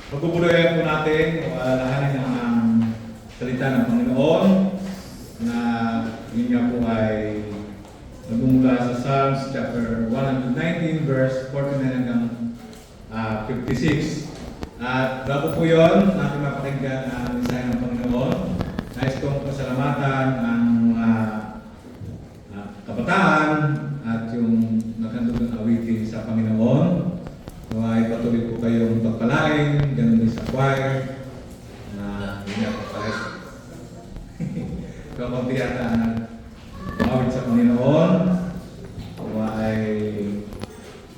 Pagpupuluyan po natin o alalahanin ang salita ng Panginoon na yun nga po ay nagmumula sa Psalms chapter 119 verse 49 hanggang 56. At bago po yun, natin mapakinggan ang mensahe ng Panginoon. Nais kong pasalamatan ang kabataan at yung naghandog ng awitin sa Panginoon. Ay patuloy po kayong pagpalain, ganun din sa choir na hindi ako pares. Kung mabiyata ng awit sa Panginoon, ay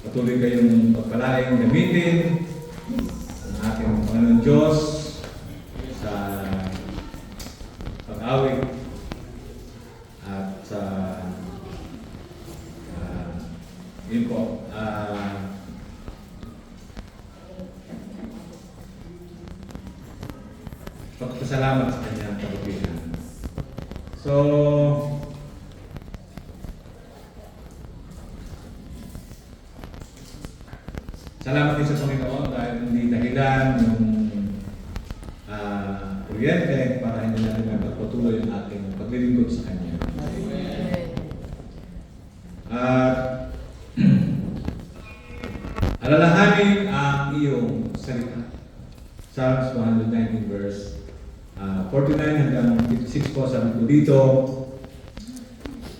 patuloy kayong pagpalain, gamitin ang ating Panginoon Diyos sa pag-awit at sa yun po, pagpasalamat sa kanyang kabutihan. So, salamat din sa Panginoon dahil hindi dahilan yung kuryente para hindi natin magpatuloy ang ating paglilingkod sa Kanya. At alalahanin ang iyong salita. Psalms 119 verse 49 hanggang 56 po, sabi ko dito,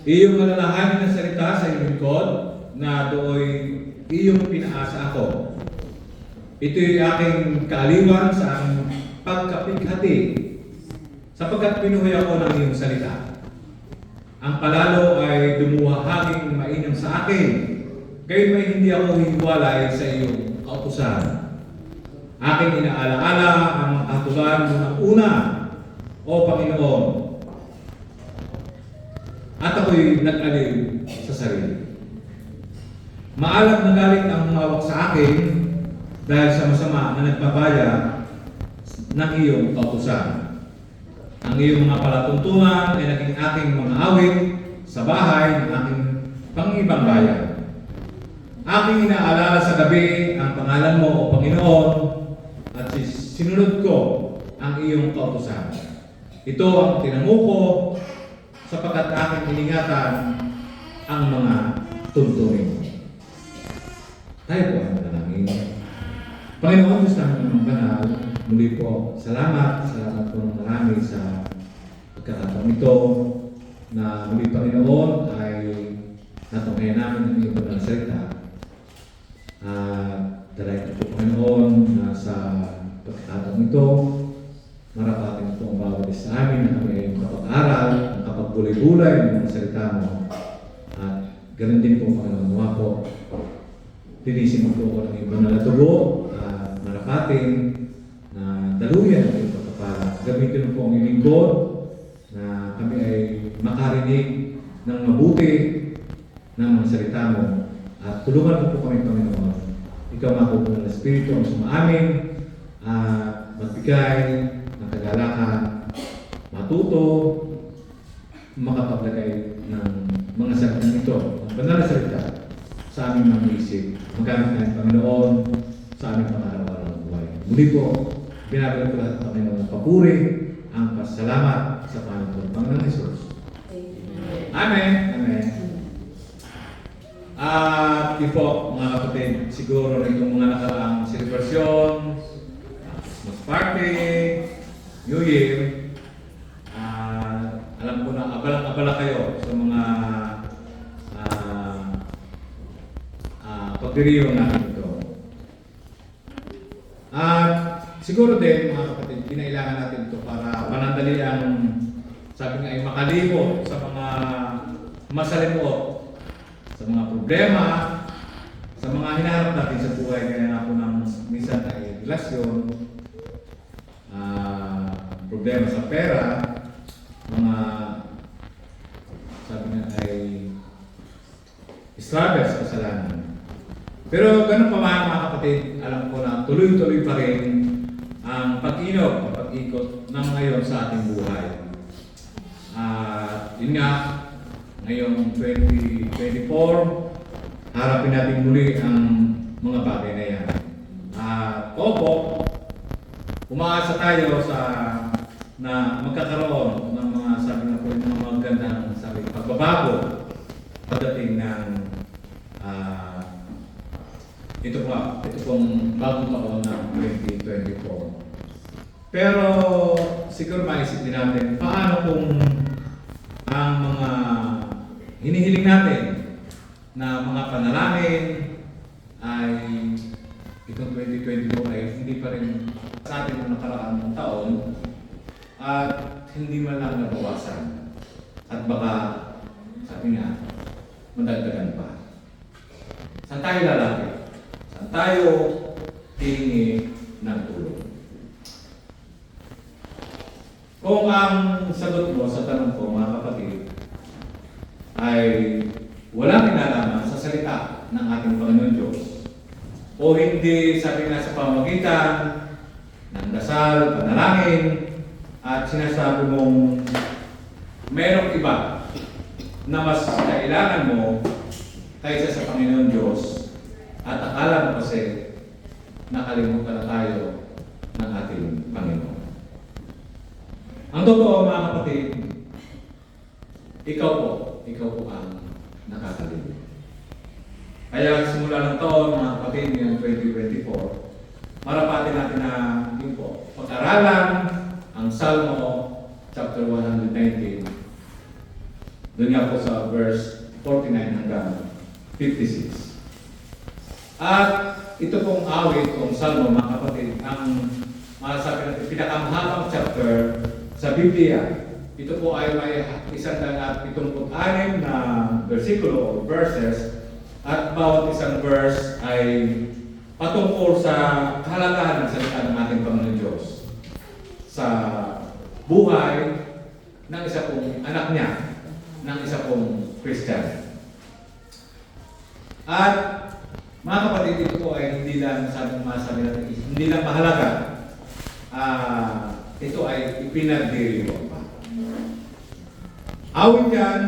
iyong alalahanin ng salita sa iyong lingkod na dooy iyong pinaasa ako. Ito'y aking kaaliwan sa aking pagkapighati sapagkat pinuhay ako ng iyong salita. Ang palalo ay dumuhahaging mainam sa akin, kaya't may hindi ako hiwalay sa iyong kautusan. Aking inaalaala ang atulan mo ng una, O Panginoon, at ako'y nag-aliw sa sarili. Maalam na galit ang humawak sa akin dahil sa masama na nagpapaya ng iyong kautusan. Ang iyong mga palatuntunan ay naging aking mga awit sa bahay ng aking pang-ibang bayan. Aking inaalala sa gabi ang pangalan mo, O Panginoon, at sinunod ko ang iyong kautusan. Ito ang tinamuko sapagkat aking iningatan ang mga tuntunin mo. Tayo po ang manalangin. Panginoon, Diyos namin ng banal, muli po, salamat po ng marami sa pagkakataon ito na muli, Panginoon, ay natunghayan namin ang iyong banal salita. Dalay ko po, Panginoon, na sa pagkakataon ito, marapatin po ang bawat isa sa amin na kami ay makapag-aral, makapag-bulay-bulay ng mga salita mo. At ganun din po, Panginoon, mga po, tinisin mo po ako ng ibang nalatubo at marapatin na daluyan ang iyong pagkapala. Gamitin mo po ang ilingkod na kami ay makarinig ng mabuti ng mga salita mo. At tulungan mo po kami, Panginoon. Ikaw nga po ng Espiritu ang sumaamin at magbigay ng kagalakan, matuto, makapaglagay ng mga salita nito, ang banal na salita sa aming mga isip. Magamit namin, Panginoon, sa aming pang-araw-araw ng buhay. Muli po, binabalik ko lahat ng Panginoon ng papuri, ang pasalamat sa Panginoon Jesus. Amen. Amen. At yun po, mga kapatid, siguro itong mga nakaraang celebration, Christmas party, New Year, alam ko na abala kayo sa mga pagdiriwang natin ito. At siguro din, mga kapatid, kinailangan natin ito para manandali ang, sabi nga, ay makalibot sa mga masalimuot, sa mga problema, sa mga hinaharap natin sa buhay, kaya nga po ng minsan ay relasyon, problema sa pera, mga sabi nga ay struggles, kasalanan. Pero ganun pa man, mga kapatid, alam ko na tuloy-tuloy pa rin ang pag-inog, ang pag-ikot ng ngayon sa ating buhay. Yun nga, ngayong 2024, harapin natin muli ang mga bagay na yan. Opo, umaasa tayo sa na magkakaroon ng mga sabi na po ng mga gandang sabi pagbabago pagdating ng ito pong bagong taon ng 2024. Pero siguro maisip din natin paano kung ang mga hinihiling natin na mga panalangin ay itong 2024 ay hindi pa rin sa atin ang nakaraang taon at hindi man lang nabawasan at baka sabi nga madagdagan pa. Saan tayo lalapit? Saan tayo hihingi ng tulong? Kung ang sagot mo sa tanong ko, mga kapatid, ay walang kinalaman sa salita ng ating Panginoon Diyos o hindi sabi nga sa pamamagitan ng dasal, panalangin, at sinasabi mong merong iba na mas kailangan mo kaysa sa Panginoon Diyos at akala mo kasi nakalimutan na tayo ng ating Panginoon. Ang totoo, mga kapatid, ikaw po ang nakakalimutan. Kaya simula ng taon, mga kapatid, ngayong 2024, marapatin natin na yun po, pag-aralan ang Salmo chapter 119. Doon nga po sa verse 49 hanggang 56. At ito pong awit, itong Salmo, mga kapatid, ang masasabi natin, pinakamahabang chapter sa Biblia. Ito po ay may 176 na versikulo o verses at bawat isang verse ay patungkol sa kahalagahan ng salita ng ating Panginoon Diyos sa buhay ng isa pong anak niya, ng isa pong Christian. At mga kapatid, ito po ay hindi lang masabi natin, hindi lang mahalaga. Ito ay ipinagdiriwang pa. Awit yan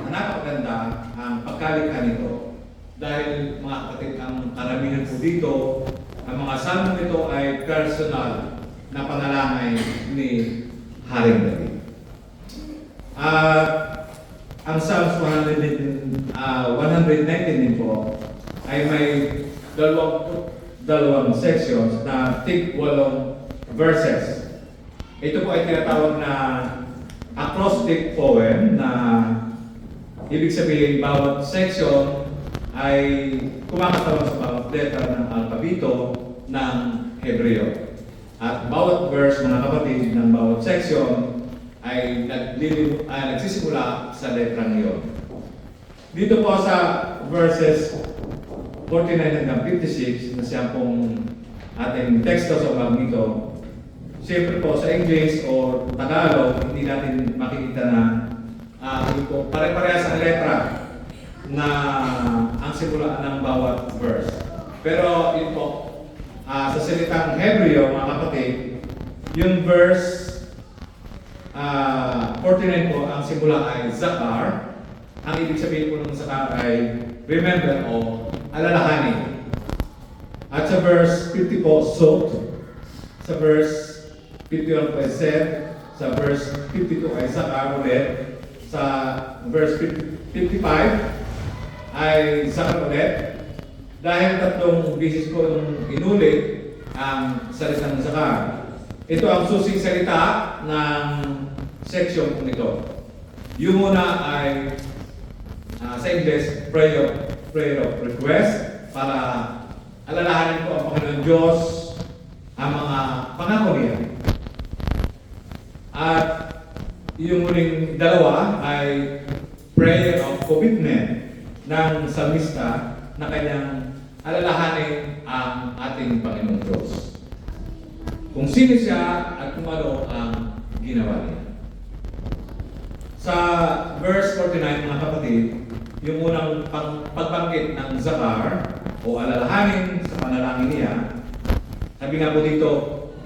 napakaganda ang pagkalikha nito. Dahil mga kapatid, ang karamihan po dito, ang mga salmo nito ay personal na panalangin ni Haring David. At ang Psalms 119 din po ay may dalawang sections na tig 8 verses. Ito po ay tinatawag na acrostic poem na ibig sabihin bawat section ay kumakatawan sa bawat letra ng alpabito ng Hebreo. At bawat verse, mga kapatid, ng bawat section ay nagsisimula sa letrang iyon. Dito po sa verses 49 hanggang 56 na siya pong ating teksto sa umagang ito, siyempre po sa English o Tagalog, hindi natin makikita na pare-parehas ang letra na ang simula ng bawat verse. Pero yun po, sa salitang Hebreo, mga kapatid, yung verse 49 po, ang simula ay Zakar. Ang ibig sabihin po ng Zakar ay remember o alalahanin. At sa verse 50 po, Sot. Sa verse 51 po ay Sed. Sa verse 52 ay Zakar ulit. Sa verse 55 ay Zakar ulit. Dahil tatlong bisis ko nung inulit ang salitang Zakar. Ito ang susing salita ng section po nito. Yung muna ay sa English, prayer of request para alalahanin po ang Panginoon Diyos ang mga pangako niya. At yung muling dalawa ay prayer of commitment ng salmista na kanyang alalahanin ang ating Panginoon Diyos. Kung sino siya at kung ano ang ginawa niya. Sa verse 49, mga kapatid, yung unang pagbanggit ng Zakar o alalahanin sa panalangin niya, sabi nga po dito,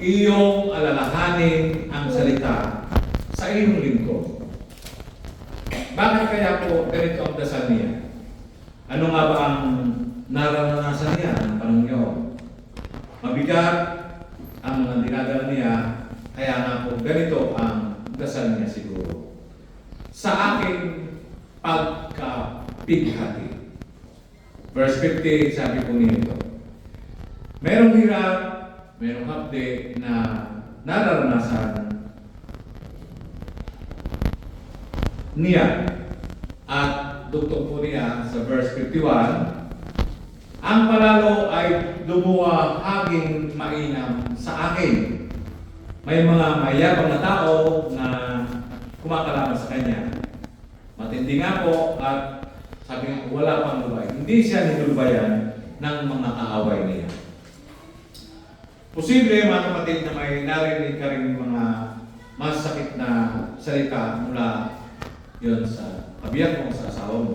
iyong alalahanin ang salita sa iyong lingkod. Bakit kaya po ganito ang dasal niya? Ano nga ba ang naranasan niya ng panahon yun? Mabigat ang mga dinadala niya, kaya nga po ganito ang dasal niya siguro. Sa aking pagkapighati. Verse 50, sabi po nito, merong hirap, merong hapde na nararanasan niya. At dugtong po niya sa verse 51, ang palalo ay lumuwa haging mainam sa akin. May mga mayabang na tao na kumakalaban sa kanya. Matindi nga po at sabi nga wala pang lubay. Hindi siya nilulubayan ng mga kaaway niya. Posible mga kapatid na may narinig ka rin mga masakit na salita mula yun sa kabiyak mo, sa asawa mo,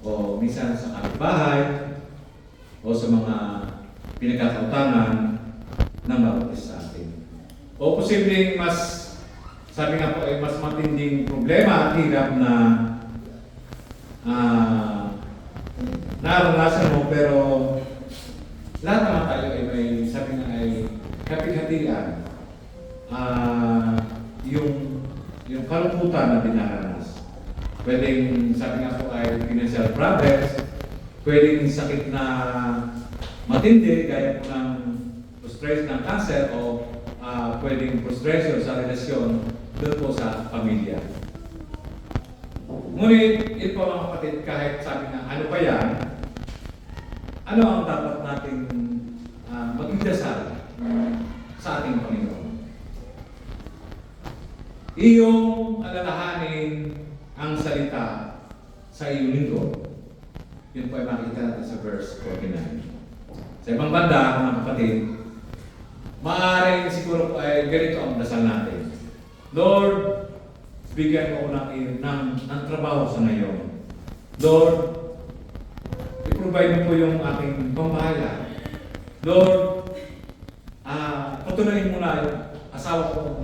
o minsan sa kapitbahay, o sa mga pinagkakautangan ng bawat isa sa atin. O posibleng mas, sabi nga po, ay mas matinding problema at hirap na naranasan mo, pero lahat naman tayo ay may, sabi nga ay kapit-hatian yung kalungkutan na dinaranas. Pwedeng, sabi nga po ay financial problems, pwedeng sakit na matindi, gaya po ng frustration ng cancer o pwedeng frustration sa relasyon doon po sa pamilya. Ngunit, ito po mga kapatid, kahit sabi na ano pa yan, ano ang dapat nating magdasal sa ating Panginoon? Iyong alalahanin ang salita sa iyong lingkod. Yun po ay makikita natin sa verse 49. Sa ibang banda, mga kapatid, maaaring siguro po ay ganito ang dasal natin. Lord, bigyan mo ko ng trabaho sa ngayon. Lord, i-provide mo po yung aking pambahala. Lord, patunayin mo na yung asawa ko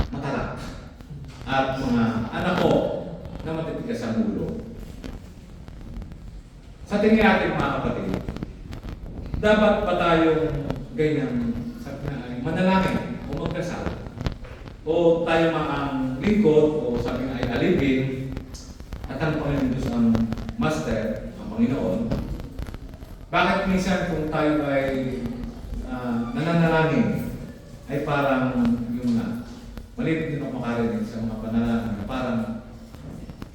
matalak at mga anak ko na matitigas ang ulo. Sa tingin natin mga kapatid, dapat ba tayong ganyan, sabi na ay manalangin o magdasal? O tayo mga lingkod o sabi nga ay alipin at ang Panginoon Diyos ang Master, ang Panginoon? Bakit minsan kung tayo ay nananalangin ay parang yung maliit din ako makarinig sa mga panalangin na parang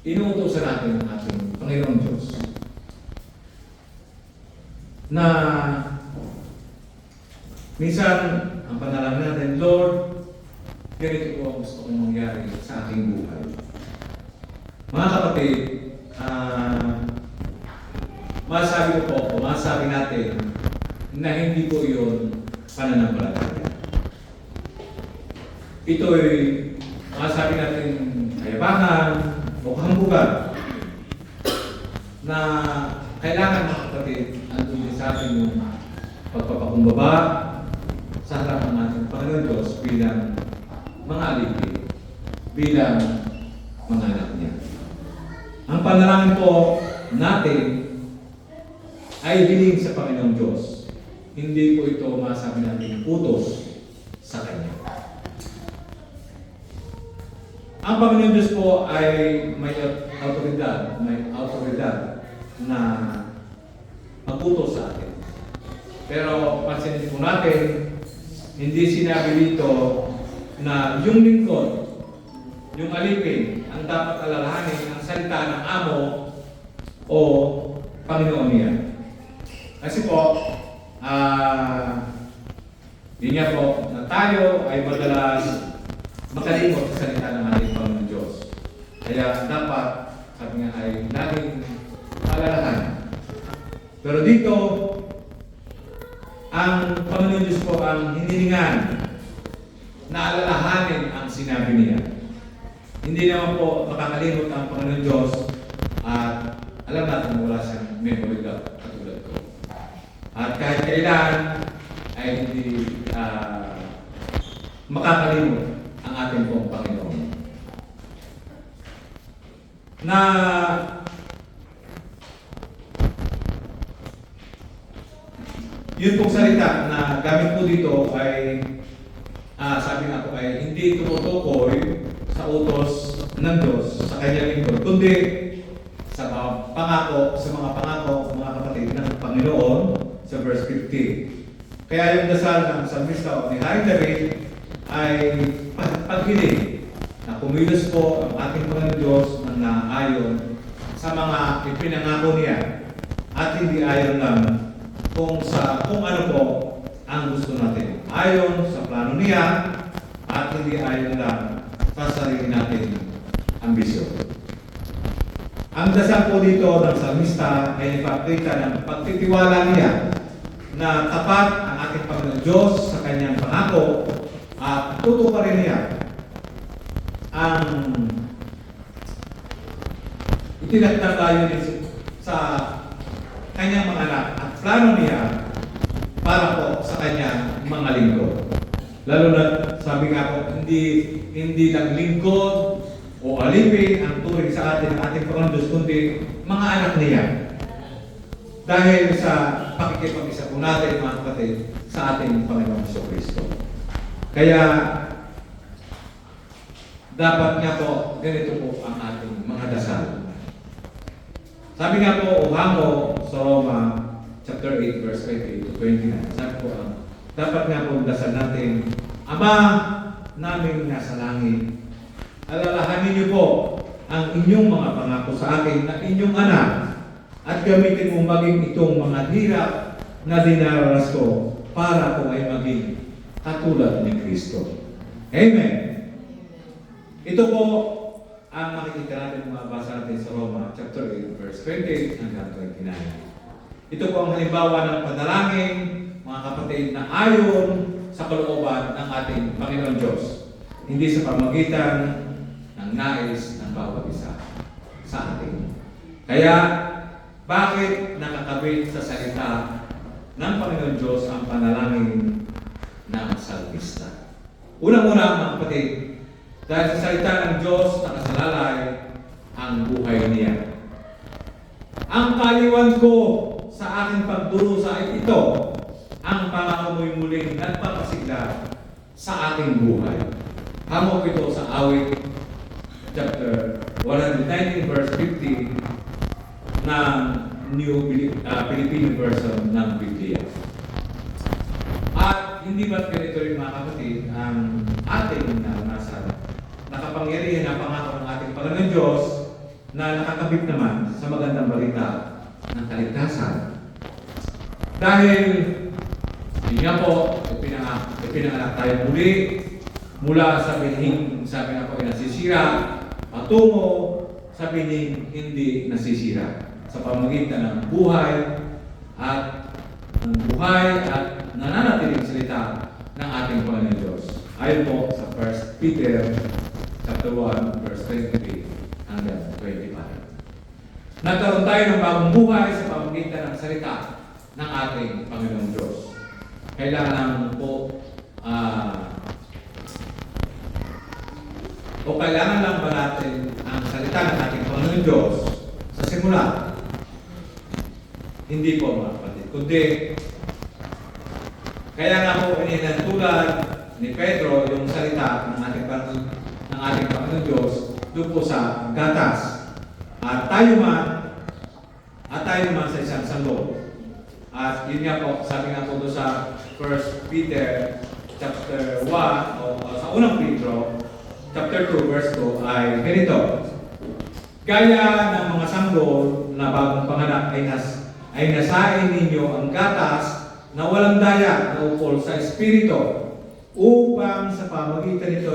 inuutosan natin ang ating Panginoon Diyos na minsan ang panalangin natin, Lord, ganito po ang gusto kong mangyari sa aking buhay. Mga kapatid, masasabi ko po o masasabi natin na hindi po yun pananampalataya. Ito ay masasabi natin kayabangan o kahambugan na kailangan mga kapatid andun din sa atin yung pagpapakumbaba sa harap ng ating Panginoon Diyos bilang mga alipin, bilang mga anak niya. Ang panalangin po natin ay hiling sa Panginoong Diyos. Hindi po ito masabi natin utos sa Kanya. Ang Panginoong Diyos po ay may autoridad na mag-utos sa atin. Pero pansinin po natin, hindi sinabi dito na yung lingkod, yung alipin, ang dapat alalahanin ang salita ng amo o Panginoon niya. Kasi po, yun nga po, na tayo ay madalas makalimot sa salita ng ating Panginoon Diyos. Kaya dapat, sabi nga ay laging alalahanin. Pero dito, ang Panginoon Diyos po ang hinihingan na alalahanin ang sinabi niya. Hindi naman po makakalimot ang Panginoon Diyos at alam natin na wala siyang memory loss katulad ko. At kahit kailan ay hindi makakalimot ang ating pong Panginoon. Na yun pong salita na gamit po dito ay sabi nga po ay hindi tumutukoy sa utos ng Diyos sa kanyang lingkod, kundi sa mga pangako, mga kapatid ng Panginoon sa verse 15. Kaya yung dasal ng Psalmista ni Haring David ay paghiling na kumilos po ang ating Panginoon Diyos ng naayon sa mga ipinangako niya at hindi ayon lang kung ano po ang gusto natin. Ayon sa plano niya at hindi ayon lang sa sarili natin ambisyon. Ang dasal po dito ng Psalmista ay ipakita ng pagtitiwala niya na tapat ang ating Panginoon Diyos sa kanyang pangako at tutuparin niya ang itinagtatayo sa kanyang mga anak at plano niya para po sa kanyang mga lingkod. Lalo na sabi nga po, hindi lang lingkod o alipin ang turing sa atin ng ating Panginoon Diyos, kundi mga anak niya. Dahil sa pakikipag-isa po natin mga kapatid sa ating Panginoon Kristo. Kaya dapat nga po, ganito po ang ating mga dasal. Sabi nga po, uhango sa Roma chapter 8 verse 28 to 29. Sabi po, dapat nga po dasal natin, Ama namin nasa langit, alalahanin niyo po ang inyong mga pangako sa akin na inyong anak at gamitin mo maging itong mga hirap na dinaranas ko para po ay maging katulad ni Kristo. Amen. Ito po ang makikita natin mabasa natin sa Roma chapter 8 verse 28 hanggang 29. Ito po ang halimbawa ng panalangin, mga kapatid, na ayon sa kalooban ng ating Panginoon Diyos. Hindi sa pamagitan ng nais ng bawat isa sa atin. Kaya, bakit nakakabit sa salita ng Panginoon Diyos ang panalangin ng salmista? Unang-una mga kapatid, dahil sa salita ng Diyos nakasalalay ang buhay niya. Ang kaliwan ko sa aking pagdurusa ay ito, ang pangako mo'y muling nagpapasigla sa aking buhay. Hamok ito sa Awit chapter 119 verse 50 ng New Filipino version ng Biblia. At hindi ba't ganito rin mga kapatid ang ating naranasan? Nakapangyarihan ang pangako ng ating Panginoon Diyos na nakakabit naman sa magandang balita ng kaligtasan. Dahil yun nga po, ipinanganak tayo muli mula sa binhing sabi nga po ay nasisira patungo sa binhing hindi nasisira sa pamamagitan ng buhay at nananatiling salita ng ating Panginoon Diyos. Ayon po sa 1 Peter chapter 1 verse 23 hanggang 25. Nagkaroon tayo ng bagong buhay sa pamamagitan ng salita ng ating Panginoon Diyos. Kailangan lang ba natin ang salita ng ating Panginoon Diyos sa simula? Hindi po mga kapatid. Kundi, kaya nga po tulad ni Pedro yung salita ng ating Panginoon Diyos doon po sa gatas. At tayo naman sa isang sandok. At yun nga po, sabi nga po doon sa 1 Peter chapter 1 o sa unang Pedro chapter 2 verse 2 ay ganito. Gaya ng mga sanggol na bagong panganak ay nasain ninyo ang gatas na walang daya na ukol sa Espiritu upang sa pamagitan nito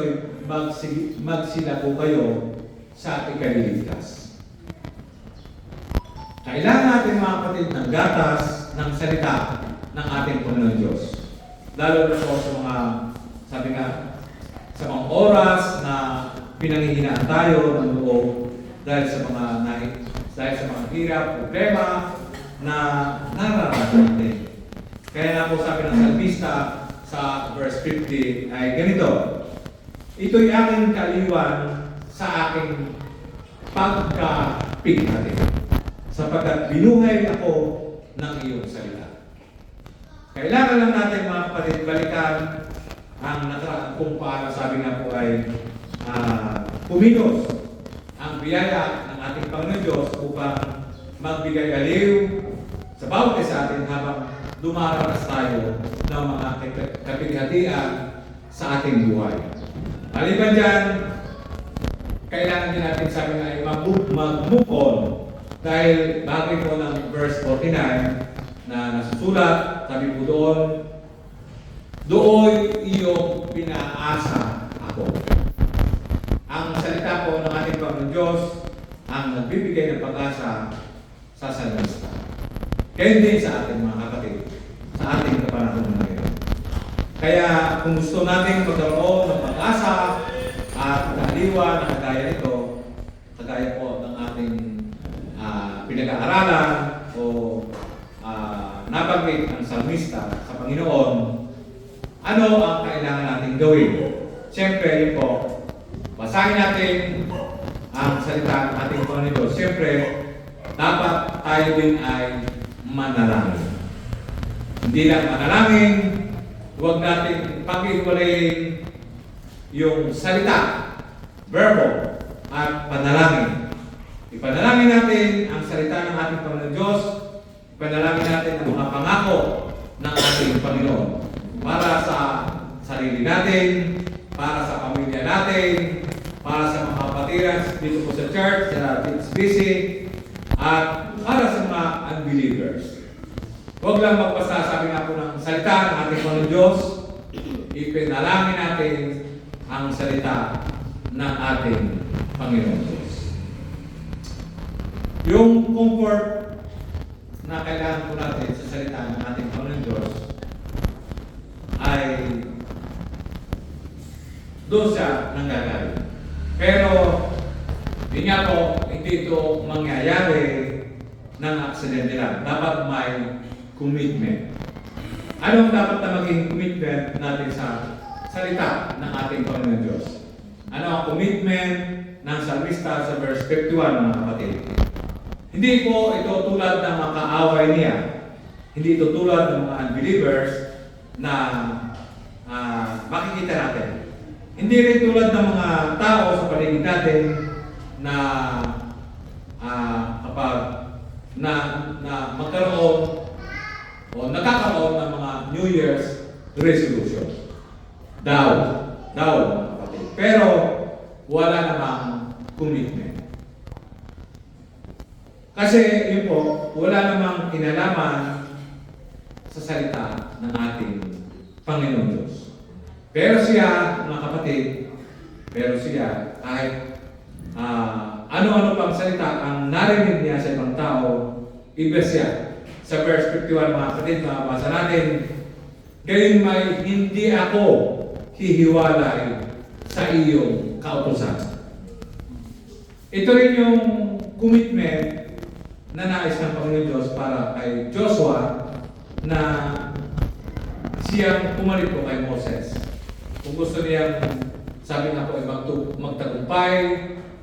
magsilako kayo sa ikaliligtas. Kailangan natin mga kapatid ng gatas ng salita ng ating Panginoon Diyos. Lalo na po sa mga, sabi nga, sa mga oras na pinanghihinaan tayo ng loob dahil sa mga hirap, problema na nararasan natin. Kaya nga po sabi ng salmista sa verse 50 ay ganito, ito'y aking kaliwan sa aking pagkapighati, sapagkat binuhay ako ng iyong salita. Kailangan lang natin mga kapatid balikan kung paano sabi nga po ay kumilos ang biyaya ng ating Panginoon Diyos upang magbigay aliw sa bawat isa atin habang dumaranas tayo ng mga kapighatian sa ating buhay. Maliban dyan, kailangan din natin sabi nga ay mag-move on dahil bagay po ng verse 49 na nasusulat, sabi po doon iyong pinaasa ako. Ang salita po ng ating Panginoon Diyos ang nagbibigay ng pag-asa sa salmista. Kaya din sa ating mga kapatid, sa ating kapanahonan ngayon. Kaya kung gusto natin magkaroon ng pag-asa at kaaliwan na kagaya nito, kagaya po ng ating pinag-aaralan o nabanggit ng salmista sa Panginoon, ano ang kailangan natin gawin? Siyempre, yun po, basahin natin ang salita ng ating Panginoon Diyos. Siyempre, dapat tayo din ay manalangin. Hindi lang manalangin, huwag natin pag-iwalayin yung salita, verbo, at panalangin. Ipanalangin natin ang salita ng ating Panginoon Diyos, ipanalangin natin ang mga pangako ng ating Panginoon para sa sarili natin, para sa pamilya natin, para sa mga kapatiran dito po sa church, sa TXBC, at para sa mga unbelievers. Huwag lang magpasa, sabi nga po ng salita ng ating Panginoon Diyos, ipinalangin natin ang salita ng ating Panginoon Diyos. Yung comfort na kailangan po natin sa salita ng ating Panginoon Diyos ay doon siya nanggagaling. Pero, yun nga po, hindi ito mangyayari ng aksidente lang. Dapat may commitment. Anong dapat na maging commitment natin sa salita ng ating Panginoon Diyos? Ano ang commitment ng salmista sa verse 51, mga kapatid. Hindi po ito tulad ng mga kaaway niya. Hindi ito tulad ng mga unbelievers na makikita natin. Hindi rin tulad ng mga tao sa paligid natin na kapag magkaroon o nagkakaroon ng mga New Year's resolution. Daw, mga kapatid. Pero wala namang commitment. Kasi yun po, wala namang kinalaman sa salita ng ating Panginoon Diyos. Pero siya, mga kapatid, kahit ano-ano pang salita ang narinig niya sa ibang tao, iba siya. Sa verse 51, mga kapatid, mabasa natin, gayon may hindi ako hihiwalay sa iyong kautusan. Ito rin yung commitment na nais ng Panginoon Diyos para kay Joshua na siyang pumalit po kay Moses. Kung gusto niyang, sabi nga po, magtagumpay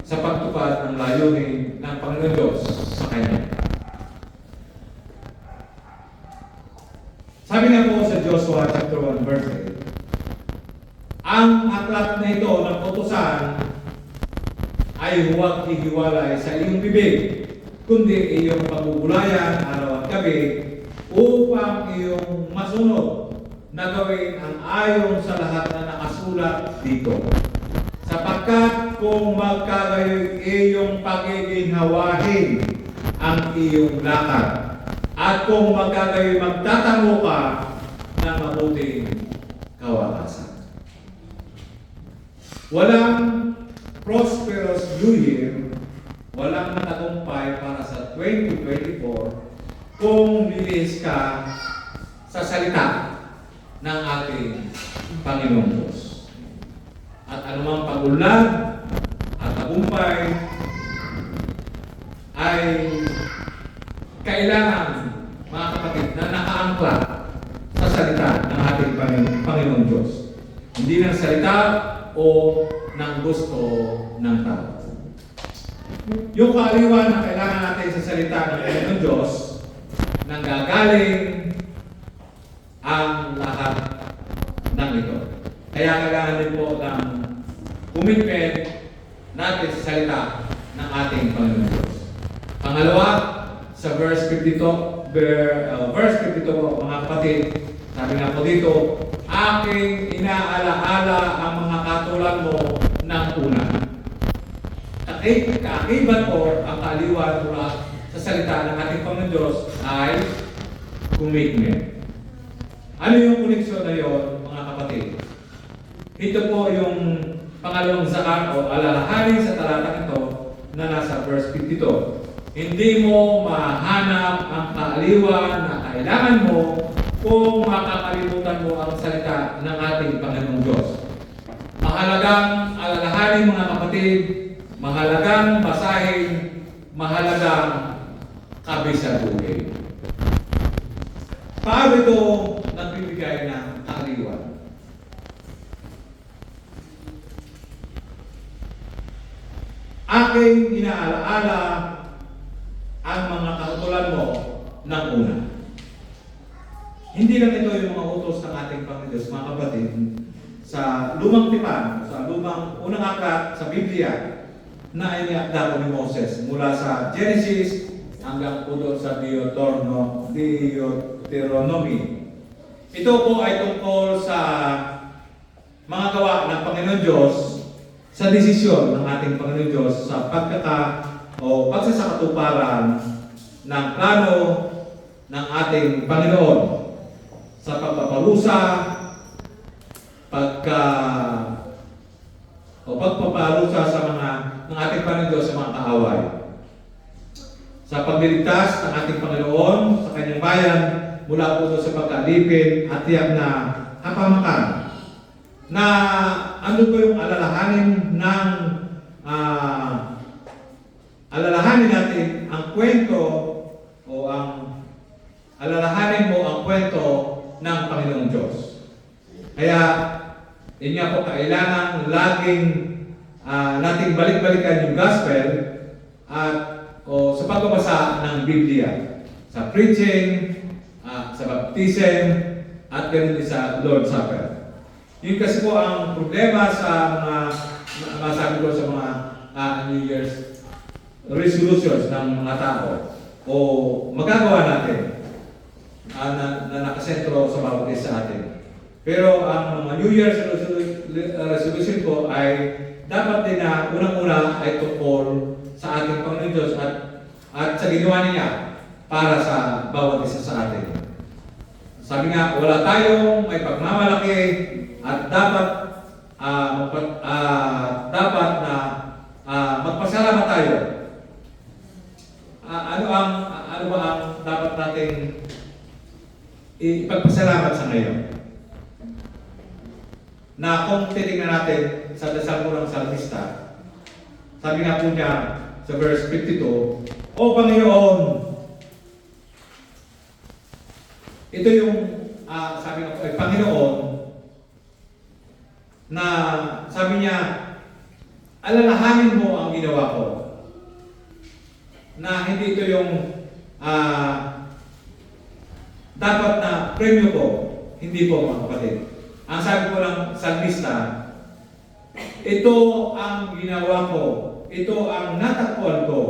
sa pagtupad ng layunin ng Panginoon Diyos sa kanya. Sabi nga po sa Joshua chapter 1 verse 8, ang aklat na ito ng utusan ay huwag hihiwalay sa iyong bibig, kundi iyong pagugulayan araw at gabi upang iyong masunod na gawin ang ayon sa lahat na nakasulat dito. Sapagkat kung magkagayoy iyong pagiginghawahin ang iyong lakad, at kung magkagayoy magtatango ka ng mabuting kawakasan. Walang prosperous New Year, walang matagumpay para sa 2024 kung lilihis ka sa salita ng ating Panginoon Diyos. At anumang pag-unlad at tagumpay ay kailangan, mga kapatid, na nakaangkla sa salita ng ating Panginoon Diyos. Hindi ng salita o ng gusto ng tao. Yung kaaliwan na kailangan natin sa salita ng Panginoon Diyos, nanggagaling ang lahat ng ito. Kaya kailangan din po ng commitment natin sa salita ng ating Panginoon Diyos. Pangalawa, sa verse 52, mga kapatid, sabi nga po dito, aking inaalaala ang mga katulad mo ng una. Kaakibat po ang kaaliwan mula sa salita ng ating Panginoon Diyos ay commitment. Ano yung koneksyon na yun, mga kapatid? Ito po yung pangalawang zakar o alalahanin sa talatang ito na nasa verse 52. Hindi mo mahanap ang kaaliwan na kailangan mo kung makakalimutan mo ang salita ng ating Panginoong Diyos. Mahalagang alalahanin, mga kapatid, mahalagang basahin, mahalagang kabisaduhin. Paano ito nagbibigay ng kaaliwan? Aking inaalaala ang mga kautulan mo ng una. Hindi lang ito yung mga utos ng ating Panginoon Diyos, mga kapatid. Sa lumang tipan, sa lumang unang aklat sa Biblia, na iniakda ni Moses mula sa Genesis hanggang po doon sa Deuteronomy. Ito po ay tungkol sa mga gawa ng Panginoon Diyos sa desisyon ng ating Panginoon Diyos sa pagsasakatuparan ng plano ng ating Panginoon sa pagpaparusa, pagpaparusa sa mga ng ating Panginoon Diyos sa mga kaaway. Sa pagliligtas ng ating Panginoon sa kanyang bayan mula po sa pagkalipin at tiyak na kapamakan na ano po yung alalahanin natin ang kwento o alalahanin mo ang kwento ng Panginoong Diyos. Kaya, yun nga po, kailangan laging nating balik-balikan yung gospel at sa pagbabasa ng Biblia, sa preaching, sa baptism, at ganoon din sa Lord's Supper. Yun kasi po ang problema sa mga masabi ko sa mga New Year's resolutions ng mga tao o magagawa natin na nakasentro sa bawat isa sa atin. Pero ang mga New Year's resolution ko ay dapat din na unang-una ay tungkol sa ating Panginoon Diyos at sa ginawa niya para sa bawat isa sa atin. Sabi nga, wala tayong may pagmamalaki at dapat na magpasalamat tayo. Ano ba ang dapat nating ipagpasalamat sa ngayon? Na kung titingnan natin sa dasal mo ng salmista, sabi nga po niya sa verse 52, O Panginoon, ito yung sabi nga po ay Panginoon, na sabi niya, alalahanin mo ang ginawa ko. Na hindi ito yung dapat na premyo ko, hindi po mga kapatid. Ang sabi ko ng salmista, ito ang ginawa ko, ito ang natakbuhan ko,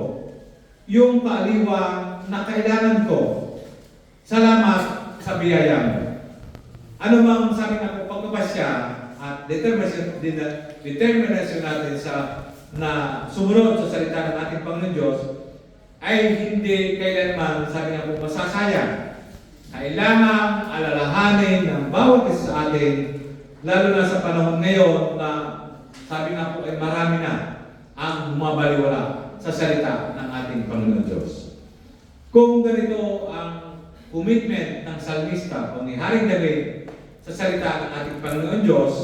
yung kaaliwa na kailangan ko. Salamat sa biyaya mo. Ano bang sabi nga po, pagpapasya at determination natin na sumunod sa salita ng ating Panginoon Diyos ay hindi kailanman, sabi nga po, masasayang. Kailangan alalahanin ng bawat isa sa atin, lalo na sa panahon ngayon na sabi nga po ay marami na ang bumabaliwala sa salita ng ating Panginoon Diyos. Kung ganito ang commitment ng salmista o ni Haring David sa salita ng ating Panginoon Diyos,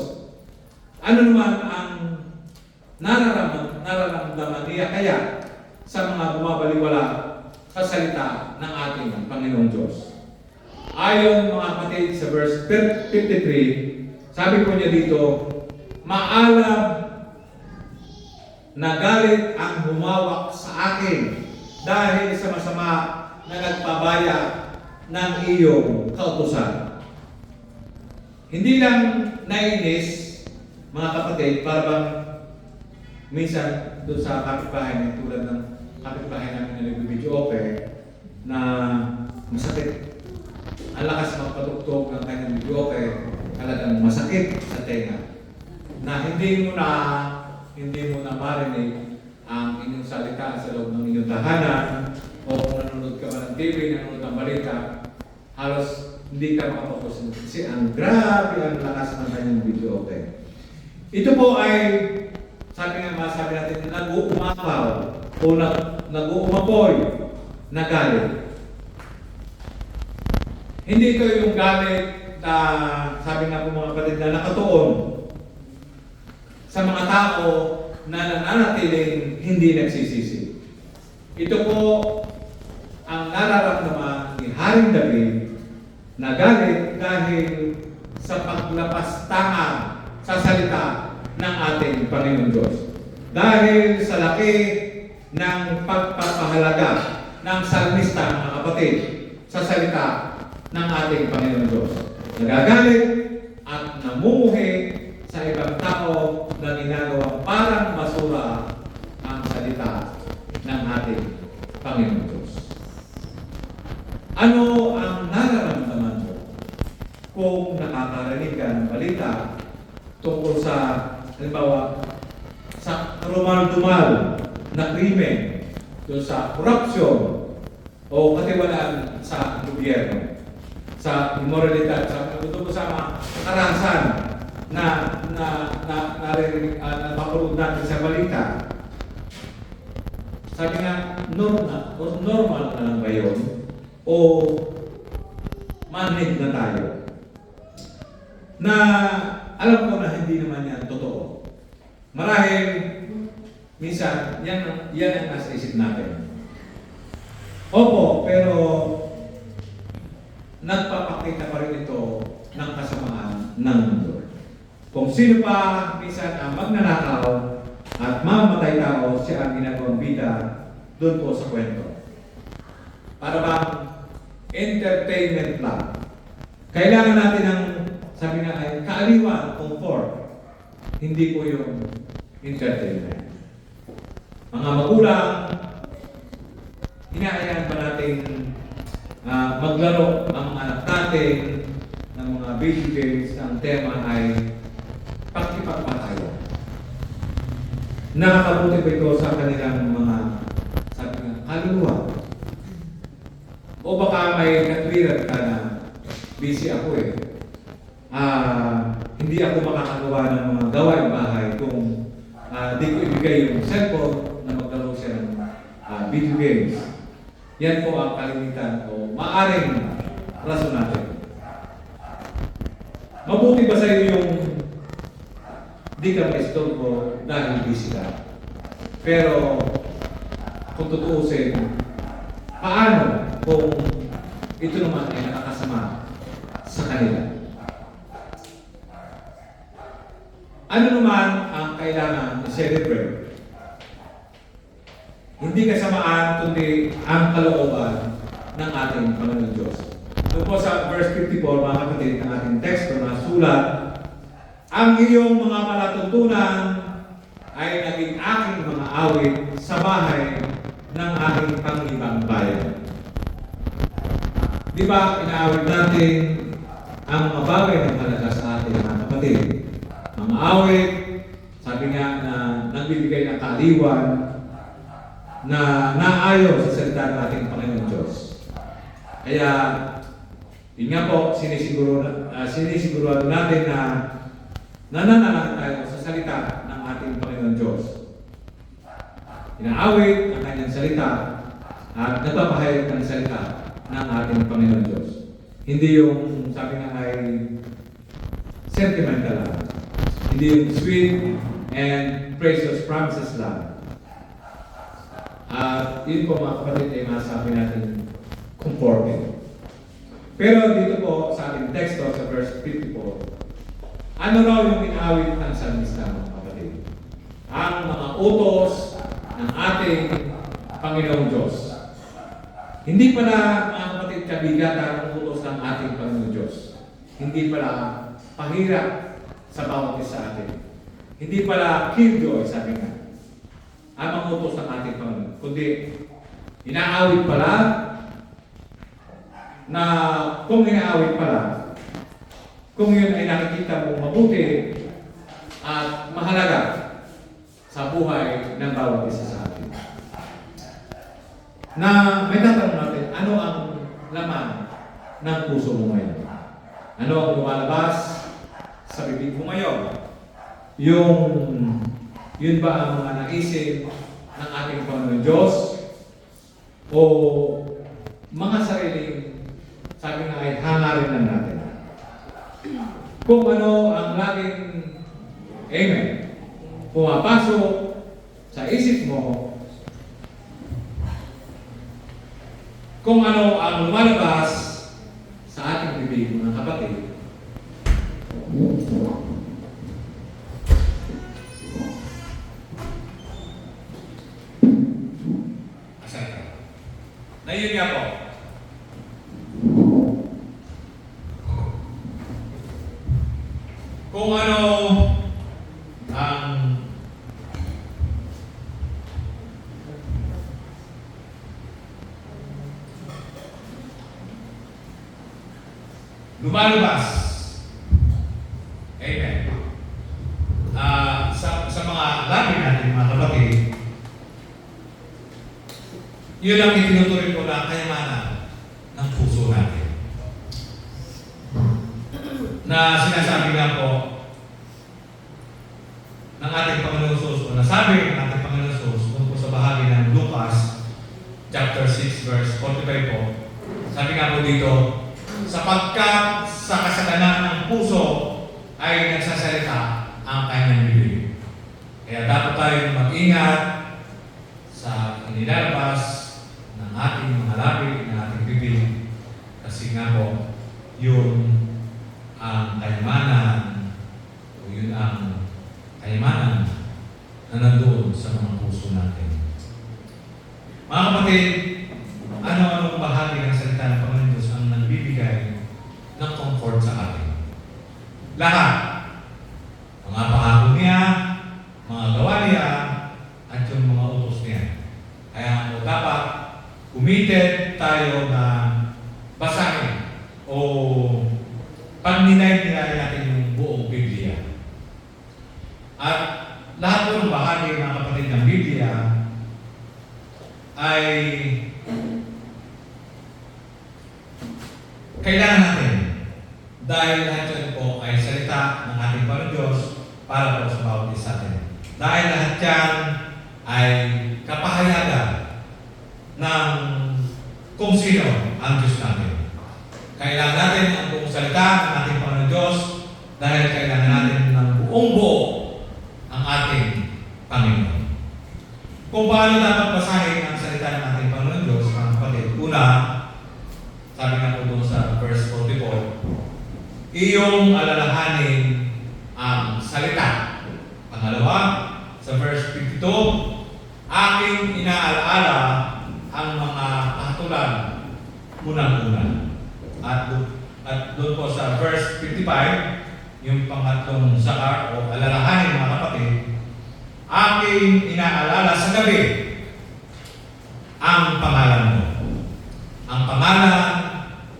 ano naman ang nararamdaman niya kaya sa mga bumabaliwala sa salita ng ating Panginoon Diyos? Ayon mga kapatid sa verse 53, sabi po niya dito, maalam na galit ang humawak sa akin dahil sa masama na nagpabaya ng iyong kautusan. Hindi lang nainis, mga kapatid, para bang minsan doon sa kapitbahay, tulad ng kapitbahay namin na nag-video na masakit. Ang lakas magpatugtog ng kanyang video talagang masakit sa tenga. Na hindi mo na marinig ang inyong salita sa loob ng inyong tahanan o kung nanonood ka ba ng TV, nanonood ng balita, halos hindi ka makapokus kasi ang grabe ang lakas ng kanyang video Ito po ay masabi natin nag-uumapaw o nag-uumapoy na galit. Hindi ito yung galit na sabi nga po mga kapatid na nakatuon sa mga tao na nananatiling hindi nagsisisi. Ito po ang nararamdaman ni Haring David na galit dahil sa paglapastangan sa salita ng ating Panginoon Diyos. Dahil sa laki ng pagpapahalaga ng salmista, mga kapatid, sa salita ng ating Panginoon Diyos. Nagagalit at namumuhi sa ibang tao na ginagawa parang basura ang salita ng ating Panginoon Diyos. Ano ang nararamdaman mo kung nakakarinig ka ng balita tungkol sa, halimbawa, sa rumal-dumal na krimen, doon sa corruption o katiwalaan sa gobyerno, sa immoralidad, sa sama karahasan na mapanood natin sa balita? Sabi nga, normal na lang ba yun? O manhid na tayo? Na alam ko na hindi naman yan totoo. Marahil, minsan, yan ang nasa isip natin. Opo, pero nagpapakita pa rin ito ng kasamaan ng mundo. Kung sino pa minsan ang magnanakaw, at mamamatay tao, siya ang ginagawang bida doon po sa kwento. Para bang entertainment lang. Kailangan natin ng, sabi nga ay, kaaliwan, comfort. Hindi po yung entertainment. Mga magulang, hinahayaan pa natin maglaro ang mga anak natin ng mga video games. Ang tema ay pakipagpatayo. Nakakabuti ba ito sa kanilang mga, sabi nga, kaluluwa? O baka may katwiran ka na busy ako eh. Hindi ako makakagawa ng mga gawain bahay kung di ko ibigay yung cellphone na maglaro siya ng video games. Yan po ang kalimitan o maaring rason natin. Mabuti ba sa iyo yung di ka maistorbo dahil busy ka? Pero kung tutuusin, paano kung ito naman ay nakakasama sa kanila? Ano naman ang kailangan i-celebrate? Hindi kasamaan, kundi ang kalooban ng ating Panginoon Diyos. Doon po sa verse 54, mga kapatid, ng ating teksto na sulat, ang iyong mga palatuntunan ay naging aking mga awit sa bahay ng aking pangibang bayan. Di ba, inaawit natin ang mga bagay na halaga sa ating mga kapatid? Mga awit, sabi nga na nagbibigay ng kaaliwan na naayon sa salita ng ating Panginoon Diyos. Kaya, yun nga po, sinisiguruhan natin na nananalang tayo sa salita ng ating Panginoon Diyos. Inaawit ang kanyang salita at nagpapahayag ng salita ng ating Panginoon Diyos. Hindi yung, sabi nga ay, sentimental lang. Hindi yung sweet and precious promises lang. At yun po mga kapatid ay masabi natin comforting. Pero dito po sa ating teksto sa verse 54, ano raw yung inaawit ng salmista mga kapatid? Ang mga utos ng ating Panginoong Diyos. Hindi pala mga kapatid kabigatan ang utos ng ating Panginoong Diyos. Hindi pala pahirap sa bawat isa atin. Hindi pala killjoy, sabi nga, ang mga utos ng ating Panginoon. Kundi, inaawit pala na kung inaawit pala, kung yun ay nakikita mo mabuti at mahalaga sa buhay ng bawat isa sa atin. Na may tatanong natin, ano ang laman ng puso mo ngayon? Ano ang lumalabas sa bibig mo ngayon? Yun ba ang mga naisip ng ating Panginoon Diyos? O mga sariling, sabi nga ay hangarin lang natin? Kung ano ang laging, amen, pumapasok sa isip mo, kung ano ang lumalabas sa ating bibig, mga kapatid, na yun nga po. Kung ano ang lumalabas, amen, sa mga labi natin, mga kapatid, yun ang itinuturing ko na kayamanan ng puso natin. Na sinasabi nga po ng ating Panginoon Jesus, o nasabi ng ating Panginoon Jesus tungkol sa bahagi ng Lucas chapter 6 verse 45 po, sabi nga po dito, sapagkat sa kasalanan ng puso ay nagsasalita ang kanyang bibig. Kaya dapat tayong mag-ingat sa inilalabas ng ating mga labi, ng ating bibig, kasi nga po, yun ang kayamanan, o yun ang kayamanan na nandoon lahat. Mga pangako niya, mga gawa niya, at yung mga utos niya. Kaya dapat committed tayo na basahin o pag-ninay natin yung buong Biblia. At lahat po ng bahagi ng kapatid ng Biblia ay kailangan natin dahil lahat yan po ay salita ng ating Panginoon Diyos para po sa bawat isa natin. Dahil lahat yan ay kapahayagan ng kung sino ang Diyos natin. Kailangan natin ang buong salita ng ating Panginoon Diyos dahil kailangan natin ng buong buo ang ating Panginoon. Kung paano dapat basahin ang salita ng ating Panginoon Diyos, mga kapatid, una, sabi nga po doon sa verse 44, iyong alalahanin ang salita. Pangalawa, sa verse 52, aking inaalaala ang mga kahatulan unang-una. At doon po sa verse 55, yung pangatlong sakar o alalahanin mga kapatid, aking inaalala sa gabi ang pangalan mo. Ang pangalan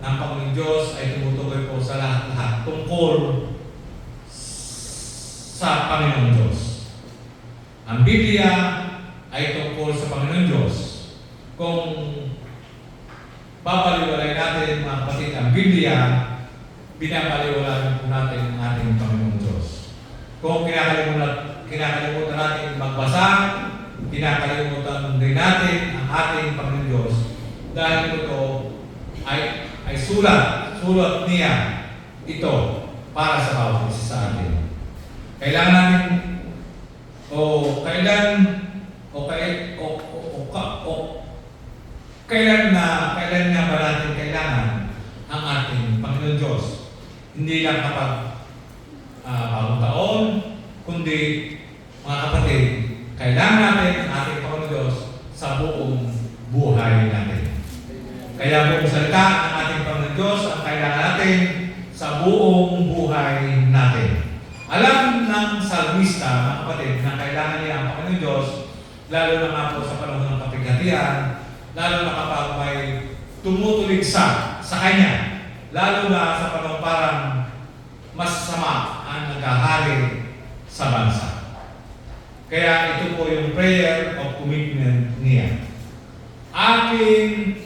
ng Panginoon Diyos ay tumutukoy po sa lahat-lahat tungkol sa Panginoon Diyos. Ang Biblia ay tungkol sa Panginoon Diyos. Kung babaliwalay natin mga kapatid ang Biblia, binabaliwalay po natin ang ating Panginoon Diyos. Kung kinakalimutan natin magbasa, kinakalimutan din natin ang ating Panginoon Diyos dahil ito ay sulat niya ito para sa bawat isa sa atin. Kailangan natin kailan nga ba natin kailangan ang ating Panginoon Diyos? Hindi lang kapag bagong taon, kundi mga kapatid, kailangan natin ang ating Panginoon Diyos sa buong buhay natin. Kaya buong salita ng ating Panginoon Diyos ang kailangan natin sa buong buhay natin. Alam ng salmista, mga kapatid, na kailangan niya ang Panginoon Diyos, lalo na nga po sa panahon ng kapighatian, lalo na kapag may tumutulig sa Kanya, lalo na sa panahon parang masama ang naghahari sa bansa. Kaya ito po yung prayer of commitment niya. Aking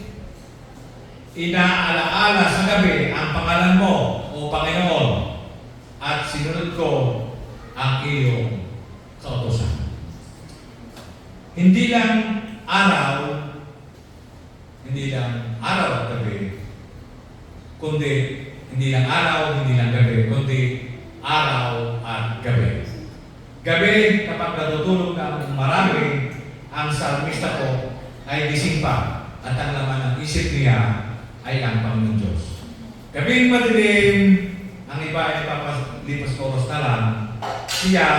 inaalaala sa gabi ang pangalan mo, o Panginoon, at sinunod ko ang iyong kautusan. Hindi lang araw at gabi, kundi hindi lang araw, hindi lang gabi, kundi araw at gabi. Gabi, kapag natutulog na marami, ang salmista ko ay gising pa at ang laman ng isip niya ay ang Panginoon Diyos. Gabing madilim, ang iba ay papalipas oras na lang, siya,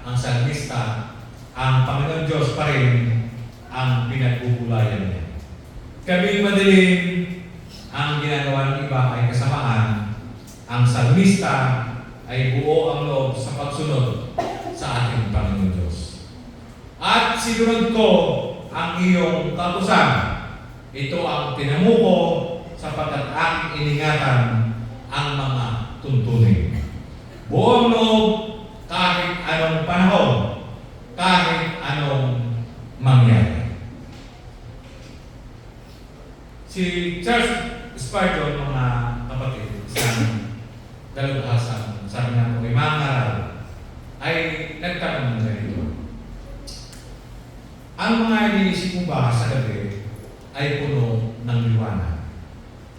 ang salmista, ang Panginoon Diyos pa rin ang pinagbubulayan niya. Gabing madilim, ang ginagawa ng iba ay kasamaan, ang salmista ay buo ang loob sa pagsunod sa ating Panginoon Diyos. At sinunod ko ang iyong kautusan. Ito ang tinamuko sapagkat aking iningatan ang mga tuntunin. Buong loob kahit anong panahon, kahit anong mangyari. Si Charles Spurgeon, mga kapatid, isang dalubhasang, sabi nga po, may mga ngaral, ay nagtanong ng ganito. Ang mga iniisip mo ba sa gabi ay puno ng liwanag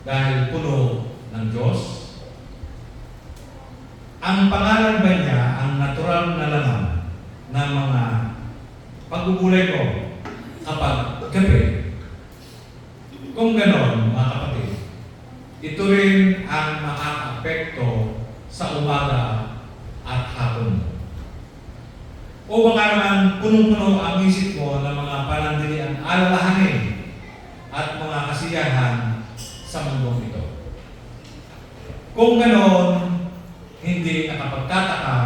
dahil puno ng Diyos? Ang pangalan ba niya ang natural na laman ng mga pagbubulay ko kapag gabi? Kung ganon, mga kapatid, ito rin ang makaka-apekto sa umaga at hapon mo. O baka naman punong-puno ang isip mo ng mga panandaliang alalahanin at mga kasiyahan sa mundong ito. Kung ganon, hindi nakapagtataka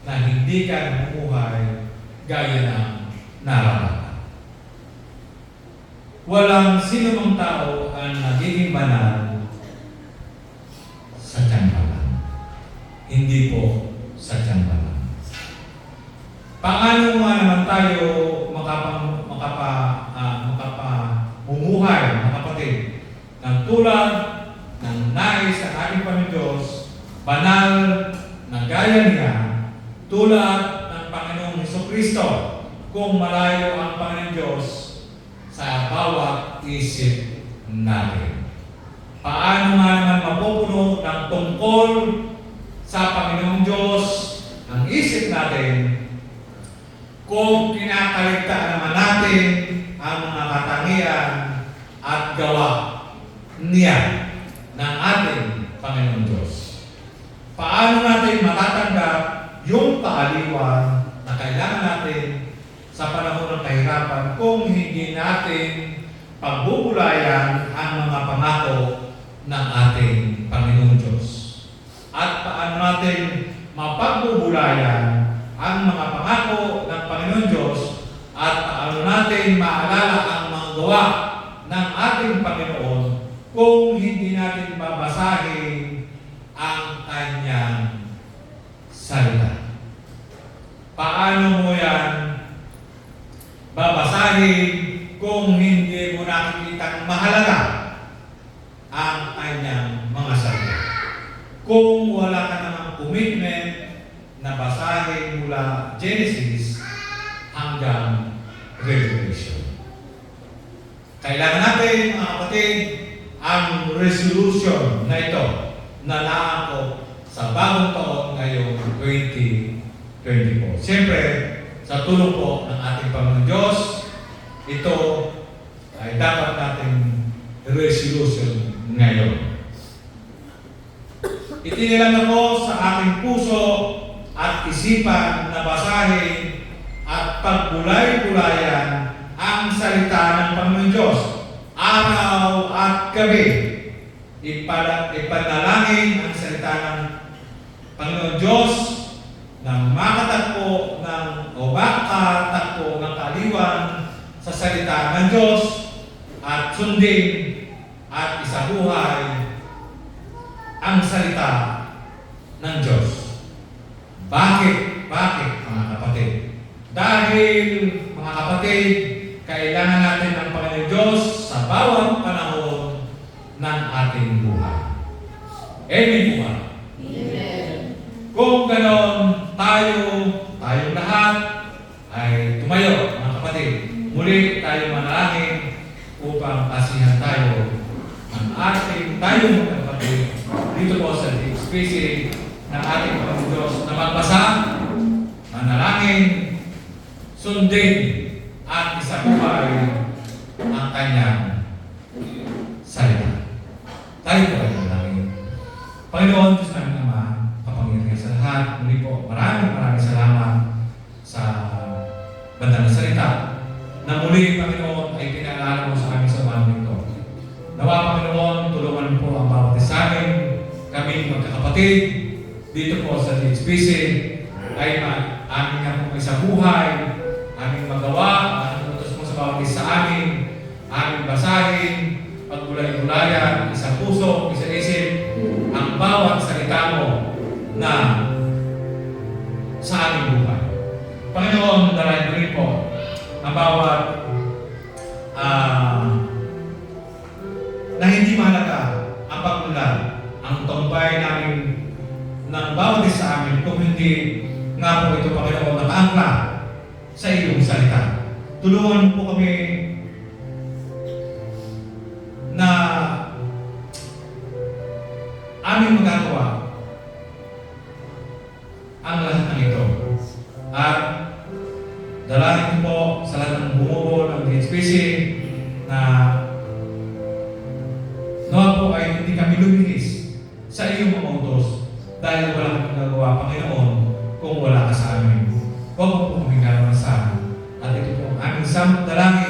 na hindi ka namumuhay gaya ng nararapat. Walang sino mang tao ang nagiging banal sa tiyan pa lang. Hindi po sa tiyan pa lang. Paano nga naman tayo makapamumuhay, mga kapatid, ng tulad ng nais ng ating Panginoon Diyos, banal na gaya niya, tulad ng Panginoong Hesukristo, kung malayo ang Panginoon Diyos sa bawat isip natin. Paano nga naman mapupuno ng tungkol sa Panginoong Diyos ang isip natin kung kinakaligtaan naman natin ang mga katangian at gawa niya ng ating Panginoong Diyos? Paano natin matatanggap yung kaaliwan na kailangan natin sa panahon ng kahirapan kung hindi natin pagbubulayan ang mga pangako ng ating Panginoong Diyos? At paano natin mapagbubulayan ang mga pangako ng Panginoon Diyos at paano natin maalala ang mga gawa ng ating Panginoon kung hindi natin babasahin ang Kanyang salita? Paano mo yan babasahin kung hindi mo nakikitang mahalaga ang Kanyang mga salita? Kung wala ka namang commitment na basahin mula Genesis hanggang Revelation. Kailangan natin, mga kapatid, ang resolution na ito na naako sa bagong taon ngayong 2024. Siyempre, sa tulong po ng ating Panginoon Diyos, ito ay dapat nating resolution ngayon. Itinilang ako sa aking puso at isipan na basahin at pagbulay-bulayan ang salita ng Panginoon Diyos araw at gabi. Ipanalangin ang salita ng Panginoon Diyos na makatakbo o makatakbo ng kaaliwan sa salita ng Diyos at sundin at isabuhay ang salita ng Diyos. Bakit? Bakit, mga kapatid? Dahil, mga kapatid, kailangan natin ang Panginoon Diyos sa bawat panahon ng ating buhay. Amen po ba? Amen. Kung ganon, tayong lahat ay tumayo, mga kapatid. Muli tayo manalangin upang kasihan tayo ng tayong mga kapatid dito po sa HPC ng ating Panginoon Diyos na magbasa, manalangin, sundin, at isabuhay ang Kanyang salita. Tayo po ay manalangin. Panginoon, Diyos namin Ama, kapangyarihan sa lahat, muli po, maraming salamat sa banal na salita na muli, Panginoon, ay pinaalala mo sa amin sa umagang ito. Nawa, Panginoon, tulungan po ang bawat isa amin, kami magkakapatid, dito po sa HPC, ay amin nga po sa buhay, aming magawa, aming utos mo sa bawat isa amin, aming basahin, pagbulay-bulayan, isa puso, isa isip, ang bawat salita mo na sa aming buhay. Panginoon, dalayan mo rin po ang bawat na hindi mahalaga ang pagmulan, ang tumbay namin ng bawat isa amin kung hindi nga po ito, Panginoon, nakaangla sa iyong salita. Tulungan po kami na aming magagawa ang lahat ng ito. At dalangin po sa lahat ng bumubuo ng HPC na nawa po ay hindi kami luminis sa iyong mga utos dahil wala kami nagagawa, Panginoon, kung wala ka sa amin. Huwag mo po kami kalaman sa amin. At ito po ang aming dalangin